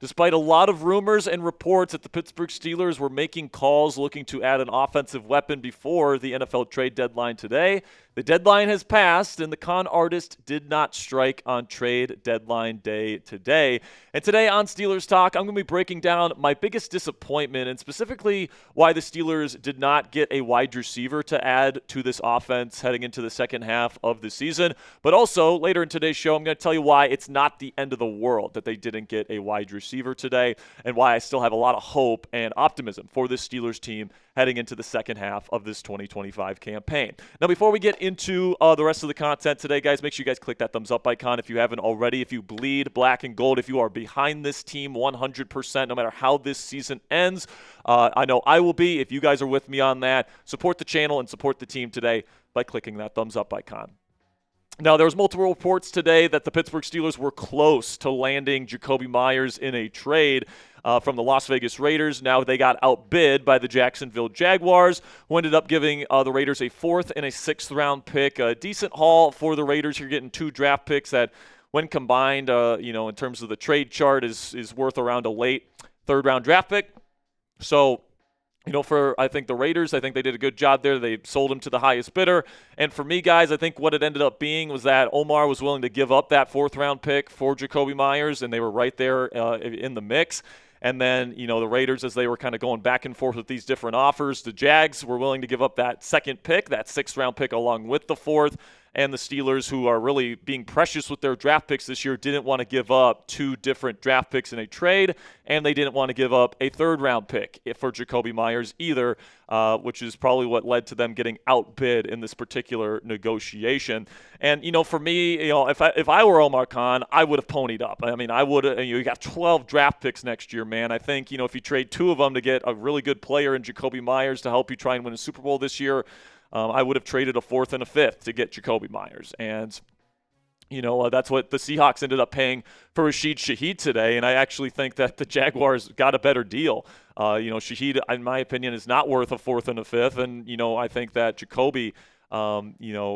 Despite a lot of rumors and reports that the Pittsburgh Steelers were making calls looking to add an offensive weapon before the NFL trade deadline today, the deadline has passed, and the con artist did not strike on trade deadline day today. And today on Steelers Talk, I'm going to be breaking down my biggest disappointment and specifically why the Steelers did not get a wide receiver to add to this offense heading into the second half of the season. But also, later in today's show, I'm going to tell you why it's not the end of the world that they didn't get a wide receiver today and why I still have a lot of hope and optimism for this Steelers team heading into the second half of this 2025 campaign. Now, before we get into the rest of the content today, guys, make sure you guys click that thumbs up icon if you haven't already. If you bleed black and gold, if you are behind this team 100%, no matter how this season ends, I know I will be. If you guys are with me on that, support the channel and support the team today by clicking that thumbs up icon. Now, there was multiple reports today that the Pittsburgh Steelers were close to landing Jakobi Meyers in a trade from the Las Vegas Raiders. Now they got outbid by the Jacksonville Jaguars, who ended up giving the Raiders a 4th and a 6th round pick. A decent haul for the Raiders. You're getting 2 draft picks that, when combined, in terms of the trade chart, is worth around a late 3rd round draft pick. So, for, I think, the Raiders, I think they did a good job there. They sold him to the highest bidder. And for me, guys, I think what it ended up being was that Omar was willing to give up that 4th round pick for Jakobi Meyers, and they were right there in the mix. And then, the Raiders, as they were kind of going back and forth with these different offers, the Jags were willing to give up that 2nd pick, that 6th round pick along with the 4th. And the Steelers, who are really being precious with their draft picks this year, didn't want to give up 2 different draft picks in a trade, and they didn't want to give up a 3rd round pick for Jakobi Meyers either, which is probably what led to them getting outbid in this particular negotiation. And, for me, if I were Omar Khan, I would have ponied up. I mean, I would have, you got 12 draft picks next year, man. I think, if you trade 2 of them to get a really good player in Jakobi Meyers to help you try and win a Super Bowl this year, I would have traded a 4th and a 5th to get Jakobi Meyers. And, that's what the Seahawks ended up paying for Rashid Shaheed today. And I actually think that the Jaguars got a better deal. Shaheed, in my opinion, is not worth a 4th and a 5th. And, I think that Jakobi,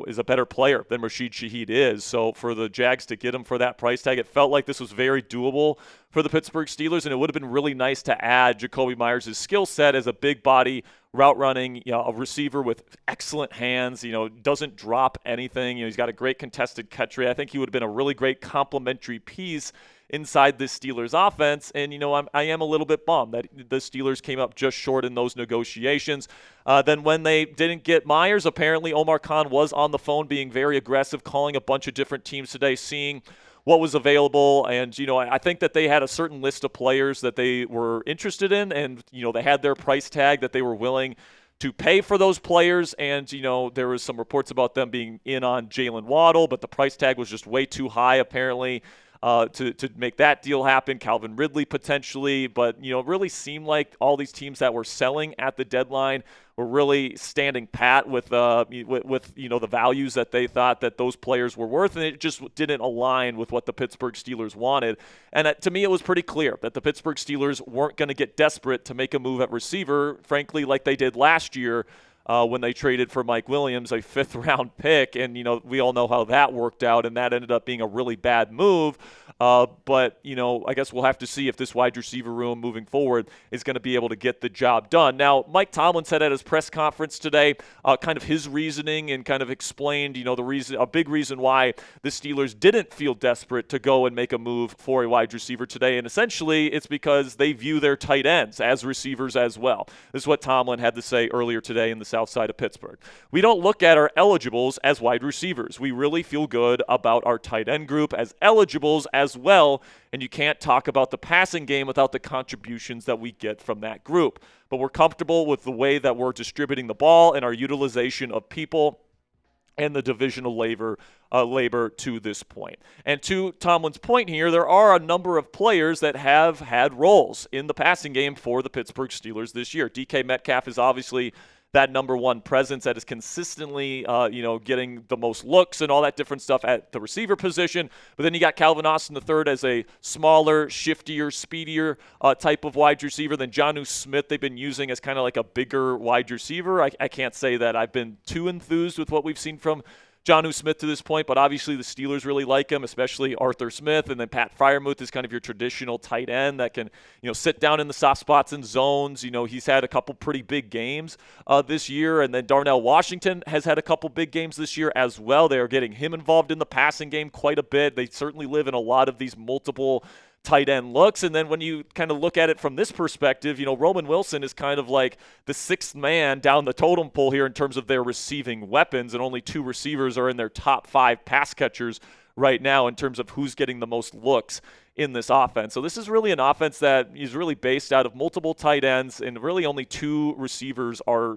is a better player than Rashid Shaheed is. So for the Jags to get him for that price tag, it felt like this was very doable for the Pittsburgh Steelers, and it would have been really nice to add Jakobi Meyers' skill set as a big body route running, a receiver with excellent hands, doesn't drop anything. He's got a great contested catch rate. I think he would have been a really great complementary piece inside this Steelers offense. And, I am a little bit bummed that the Steelers came up just short in those negotiations. Then when they didn't get Meyers, apparently Omar Khan was on the phone being very aggressive, calling a bunch of different teams today, seeing what was available. And, I think that they had a certain list of players that they were interested in, and, they had their price tag that they were willing to pay for those players. And, there was some reports about them being in on Jalen Waddle, but the price tag was just way too high, apparently, to make that deal happen. Calvin Ridley potentially, but it really seemed like all these teams that were selling at the deadline were really standing pat with the values that they thought that those players were worth, and it just didn't align with what the Pittsburgh Steelers wanted. And to me, it was pretty clear that the Pittsburgh Steelers weren't going to get desperate to make a move at receiver, frankly, like they did last year. When they traded for Mike Williams, a 5th round pick. And, we all know how that worked out, and that ended up being a really bad move. But, I guess we'll have to see if this wide receiver room moving forward is going to be able to get the job done. Now, Mike Tomlin said at his press conference today kind of his reasoning and kind of explained, the reason, a big reason why the Steelers didn't feel desperate to go and make a move for a wide receiver today. And essentially, it's because they view their tight ends as receivers as well. This is what Tomlin had to say earlier today in the south side of Pittsburgh. We don't look at our eligibles as wide receivers. We really feel good about our tight end group as eligibles as well, and you can't talk about the passing game without the contributions that we get from that group. But we're comfortable with the way that we're distributing the ball and our utilization of people and the divisional labor to this point. And to Tomlin's point here, there are a number of players that have had roles in the passing game for the Pittsburgh Steelers this year. DK Metcalf is obviously that number one presence that is consistently, getting the most looks and all that different stuff at the receiver position. But then you got Calvin Austin III as a smaller, shiftier, speedier type of wide receiver than Jonnu Smith they've been using as kind of like a bigger wide receiver. I can't say that I've been too enthused with what we've seen from Jonnu Smith to this point, but obviously the Steelers really like him, especially Arthur Smith. And then Pat Freiermuth is kind of your traditional tight end that can, sit down in the soft spots and zones. He's had a couple pretty big games this year. And then Darnell Washington has had a couple big games this year as well. They are getting him involved in the passing game quite a bit. They certainly live in a lot of these multiple tight end looks. And then when you kind of look at it from this perspective, Roman Wilson is kind of like the sixth man down the totem pole here in terms of their receiving weapons, and only 2 receivers are in their top 5 pass catchers right now in terms of who's getting the most looks in this offense. So this is really an offense that is really based out of multiple tight ends, and really only 2 receivers are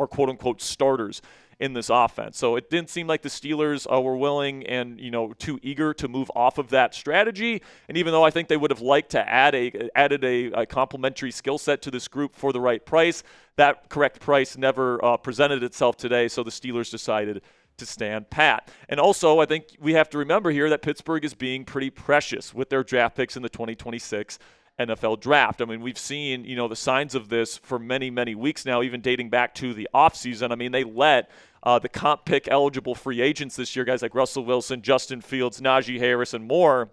quote-unquote starters in this offense. So it didn't seem like the Steelers were willing and too eager to move off of that strategy. And even though I think they would have liked to added a complementary skill set to this group for the right price, that correct price never presented itself today. So the Steelers decided to stand pat. And also, I think we have to remember here that Pittsburgh is being pretty precious with their draft picks in the 2026 NFL draft. I mean, we've seen, the signs of this for many, many weeks now, even dating back to the offseason. I mean, they let the comp pick eligible free agents this year, guys like Russell Wilson, Justin Fields, Najee Harris, and more,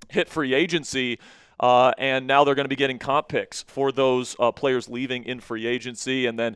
hit free agency. And now they're going to be getting comp picks for those players leaving in free agency. And then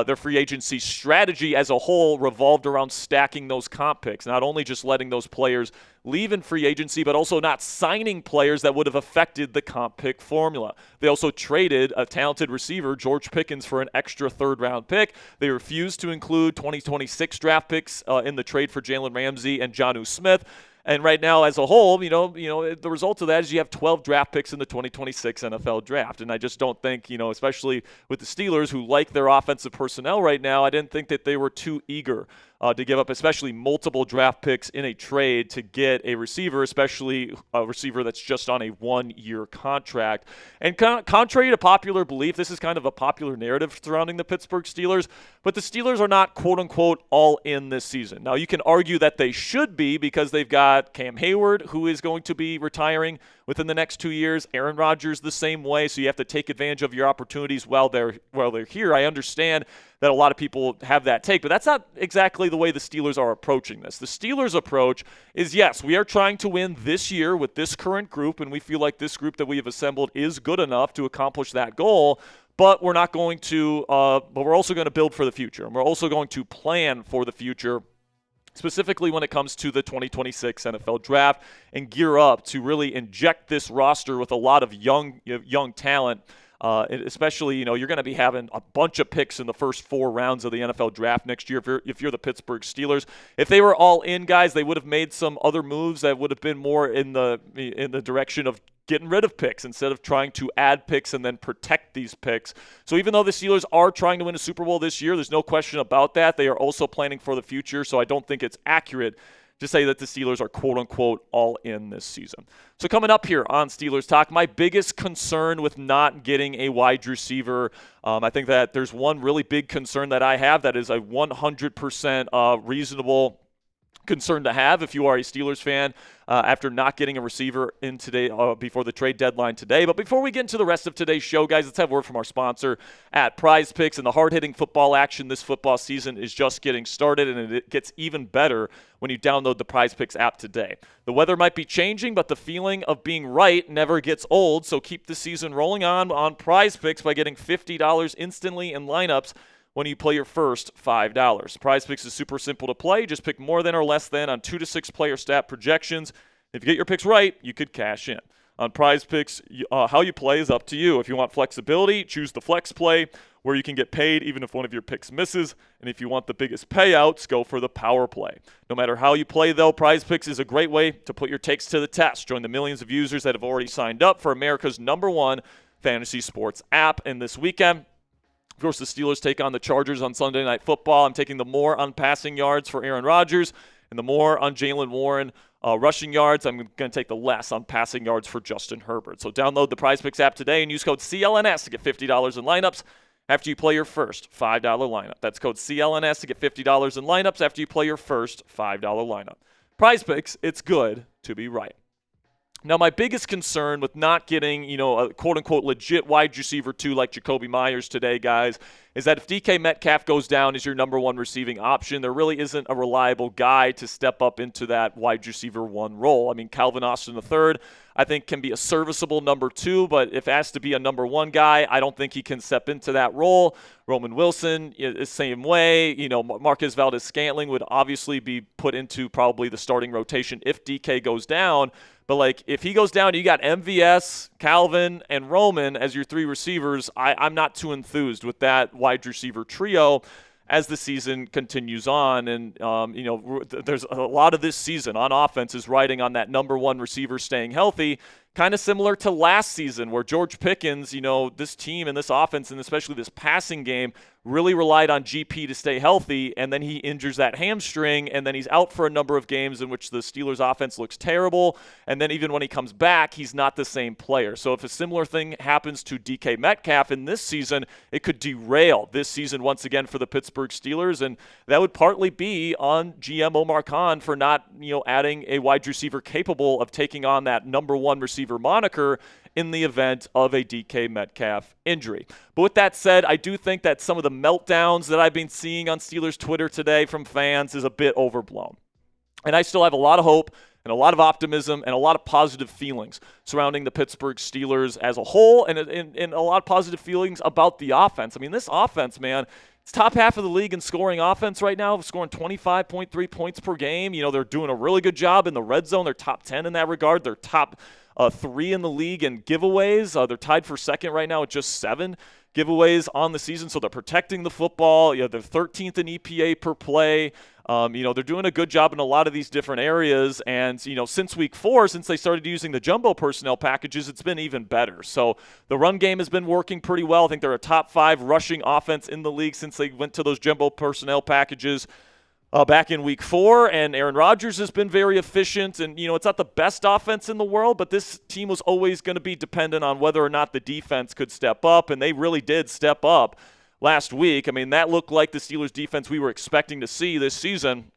their free agency strategy as a whole revolved around stacking those comp picks, not only just letting those players leave in free agency, but also not signing players that would have affected the comp pick formula. They also traded a talented receiver, George Pickens, for an extra third-round pick. They refused to include 2026 draft picks in the trade for Jalen Ramsey and Jonnu Smith. And right now, as a whole, the result of that is you have 12 draft picks in the 2026 NFL draft. And I just don't think, especially with the Steelers, who like their offensive personnel right now, I didn't think that they were too eager to give up, especially multiple draft picks in a trade to get a receiver, especially a receiver that's just on a 1-year contract. And contrary to popular belief, this is kind of a popular narrative surrounding the Pittsburgh Steelers, but the Steelers are not, quote-unquote, all in this season. Now, you can argue that they should be because they've got Cam Hayward, who is going to be retiring within the next 2 years. Aaron Rodgers the same way, so you have to take advantage of your opportunities while they're here. I understand that a lot of people have that take, but that's not exactly the way the Steelers are approaching this. The Steelers' approach is, yes, we are trying to win this year with this current group, and we feel like this group that we have assembled is good enough to accomplish that goal, but we're not going to, but we're also going to build for the future, and we're also going to plan for the future, specifically when it comes to the 2026 NFL draft, and gear up to really inject this roster with a lot of young talent. Especially, you're going to be having a bunch of picks in the first 4 rounds of the NFL draft next year if you're the Pittsburgh Steelers. If they were all in, guys, they would have made some other moves that would have been more in the direction of getting rid of picks instead of trying to add picks and then protect these picks. So even though the Steelers are trying to win a Super Bowl this year, there's no question about that. They are also planning for the future, so I don't think it's accurate to say that the Steelers are quote-unquote all in this season. So coming up here on Steelers Talk, my biggest concern with not getting a wide receiver, I think that there's one really big concern that I have that is a 100% reasonable concern to have if you are a Steelers fan after not getting a receiver in today before the trade deadline today. But before we get into the rest of today's show, guys, let's have a word from our sponsor at Prize Picks. And the hard-hitting football action this football season is just getting started, and it gets even better when you download the Prize Picks app today. The weather might be changing, but the feeling of being right never gets old, so keep the season rolling on Prize Picks by getting $50 instantly in lineups when you play your first $5. Prize Picks is super simple to play. Just pick more than or less than on 2 to 6 player stat projections. If you get your picks right, you could cash in. On Prize Picks, how you play is up to you. If you want flexibility, choose the flex play, where you can get paid even if one of your picks misses. And if you want the biggest payouts, go for the power play. No matter how you play, though, Prize Picks is a great way to put your takes to the test. Join the millions of users that have already signed up for America's #1 fantasy sports app. And this weekend, of course, the Steelers take on the Chargers on Sunday Night Football. I'm taking the more on passing yards for Aaron Rodgers and the more on Jaylen Warren rushing yards. I'm going to take the less on passing yards for Justin Herbert. So download the Prize Picks app today and use code CLNS to get $50 in lineups after you play your first $5 lineup. That's code CLNS to get $50 in lineups after you play your first $5 lineup. Prize Picks, it's good to be right. Now, my biggest concern with not getting, a quote-unquote legit wide receiver two like Jakobi Meyers today, guys, is that if DK Metcalf goes down as your number one receiving option, there really isn't a reliable guy to step up into that wide receiver one role. I mean, Calvin Austin III, I think, can be a serviceable number two, but if asked to be a number one guy, I don't think he can step into that role. Roman Wilson is the same way. Marquez Valdes-Scantling would obviously be put into probably the starting rotation if DK goes down. But, if he goes down, you got MVS, Calvin, and Roman as your three receivers. I'm not too enthused with that wide receiver trio as the season continues on. And, there's a lot of this season on offense is riding on that number one receiver staying healthy, kind of similar to last season where George Pickens, this team and this offense and especially this passing game really relied on GP to stay healthy, and then he injures that hamstring, and then he's out for a number of games in which the Steelers' offense looks terrible, and then even when he comes back, he's not the same player. So if a similar thing happens to DK Metcalf in this season, it could derail this season once again for the Pittsburgh Steelers, and that would partly be on GM Omar Khan for not, adding a wide receiver capable of taking on that number one receiver moniker in the event of a DK Metcalf injury. But with that said, I do think that some of the meltdowns that I've been seeing on Steelers Twitter today from fans is a bit overblown. And I still have a lot of hope and a lot of optimism and a lot of positive feelings surrounding the Pittsburgh Steelers as a whole, and a lot of positive feelings about the offense. I mean, this offense, man, it's top half of the league in scoring offense right now, scoring 25.3 points per game. They're doing a really good job in the red zone. They're top 10 in that regard. They're top 3 in the league in giveaways. They're tied for second right now with just 7 giveaways on the season, so they're protecting the football. They're 13th in EPA per play. They're doing a good job in a lot of these different areas, and since week 4, since they started using the jumbo personnel packages, it's been even better. So the run game has been working pretty well. I think they're a top 5 rushing offense in the league since they went to those jumbo personnel packages back in week 4, and Aaron Rodgers has been very efficient, and it's not the best offense in the world, but this team was always going to be dependent on whether or not the defense could step up, and they really did step up last week. I mean, that looked like the Steelers defense we were expecting to see this season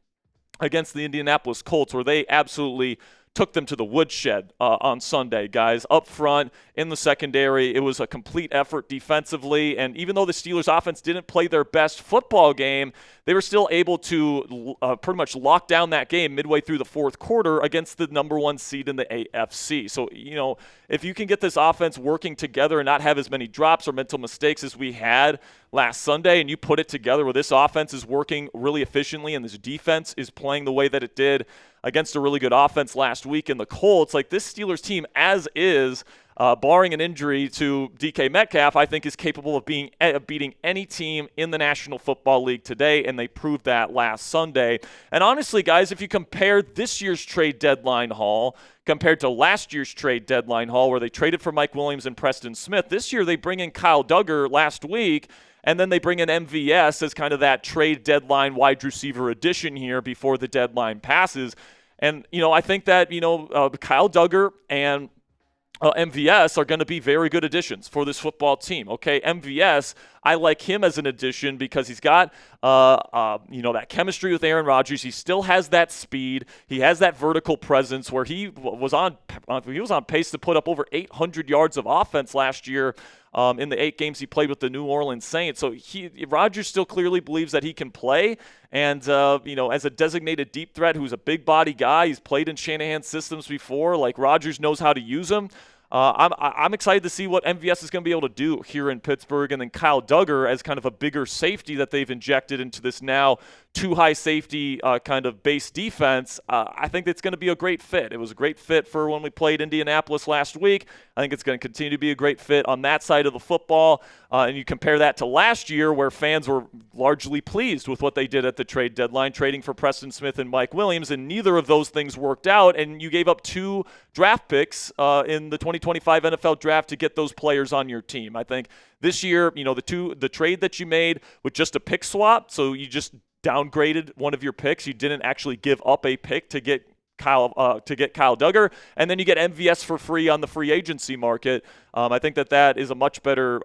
against the Indianapolis Colts, where they absolutely took them to the woodshed on Sunday, guys. Up front, in the secondary, it was a complete effort defensively, and even though the Steelers offense didn't play their best football game, they were still able to pretty much lock down that game midway through the fourth quarter against the number 1 seed in the AFC. So, if you can get this offense working together and not have as many drops or mental mistakes as we had last Sunday, and you put it together where this offense is working really efficiently and this defense is playing the way that it did against a really good offense last week in the Colts, like this Steelers team as is, barring an injury to DK Metcalf, I think is capable of beating any team in the National Football League today, and they proved that last Sunday. And honestly, guys, if you compare this year's trade deadline haul compared to last year's trade deadline haul where they traded for Mike Williams and Preston Smith, this year they bring in Kyle Duggar last week, and then they bring in MVS as kind of that trade deadline wide receiver addition here before the deadline passes. And, I think that, Kyle Duggar and MVS are going to be very good additions for this football team. Okay, MVS, I like him as an addition because he's got, that chemistry with Aaron Rodgers. He still has that speed. He has that vertical presence where he was on pace to put up over 800 yards of offense last year in the 8 games he played with the New Orleans Saints. So Rodgers still clearly believes that he can play. And, as a designated deep threat who's a big body guy, he's played in Shanahan's systems before. Like, Rodgers knows how to use him. I'm excited to see what MVS is going to be able to do here in Pittsburgh, and then Kyle Duggar as kind of a bigger safety that they've injected into this now too high safety kind of base defense. I think it's going to be a great fit. It was a great fit for when we played Indianapolis last week. I think it's going to continue to be a great fit on that side of the football. And you compare that to last year where fans were largely pleased with what they did at the trade deadline, trading for Preston Smith and Mike Williams, and neither of those things worked out, and you gave up 2 draft picks in the 2025 NFL draft to get those players on your team. I think this year, the trade that you made with just a pick swap, so you just downgraded one of your picks. You didn't actually give up a pick to get get Kyle Duggar, and then you get MVS for free on the free agency market. I think that is a much better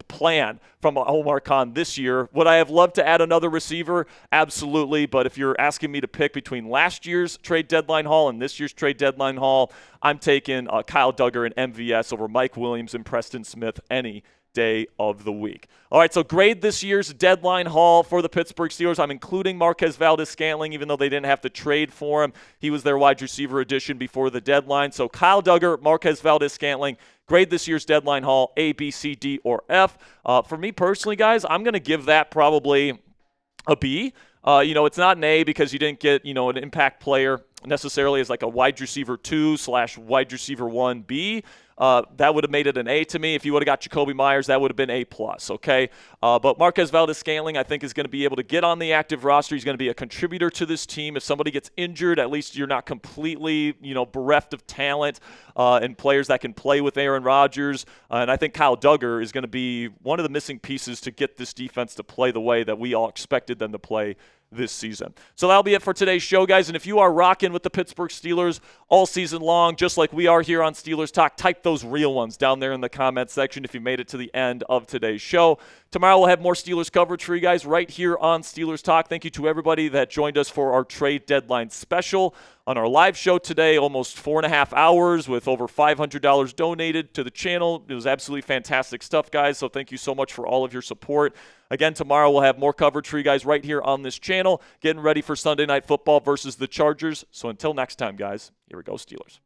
plan from Omar Khan this year. Would I have loved to add another receiver? Absolutely, but if you're asking me to pick between last year's trade deadline haul and this year's trade deadline haul, I'm taking Kyle Duggar and MVS over Mike Williams and Preston Smith any day of the week. All right, so grade this year's deadline haul for the Pittsburgh Steelers. I'm including Marquez Valdes-Scantling, even though they didn't have to trade for him. He was their wide receiver addition before the deadline. So Kyle Duggar, Marquez Valdes-Scantling, grade this year's deadline haul, A, B, C, D, or F. For me personally, guys, I'm going to give that probably a B. It's not an A because you didn't get, an impact player necessarily as like a wide receiver 2/wide receiver 1B. That would have made it an A to me. If you would have got Jakobi Meyers, that would have been A+, okay? But Marquez Valdes-Scantling, I think, is going to be able to get on the active roster. He's going to be a contributor to this team. If somebody gets injured, at least you're not completely, bereft of talent and players that can play with Aaron Rodgers. And I think Kyle Duggar is going to be one of the missing pieces to get this defense to play the way that we all expected them to play this season. So that'll be it for today's show, guys. And if you are rocking with the Pittsburgh Steelers all season long, just like we are here on Steelers Talk, type those real ones down there in the comment section if you made it to the end of today's show. Tomorrow we'll have more Steelers coverage for you guys right here on Steelers Talk. Thank you to everybody that joined us for our trade deadline special on our live show today, almost 4.5 hours with over $500 donated to the channel. It was absolutely fantastic stuff, guys, so thank you so much for all of your support. Again, tomorrow we'll have more coverage for you guys right here on this channel, getting ready for Sunday Night Football versus the Chargers. So until next time, guys, here we go, Steelers.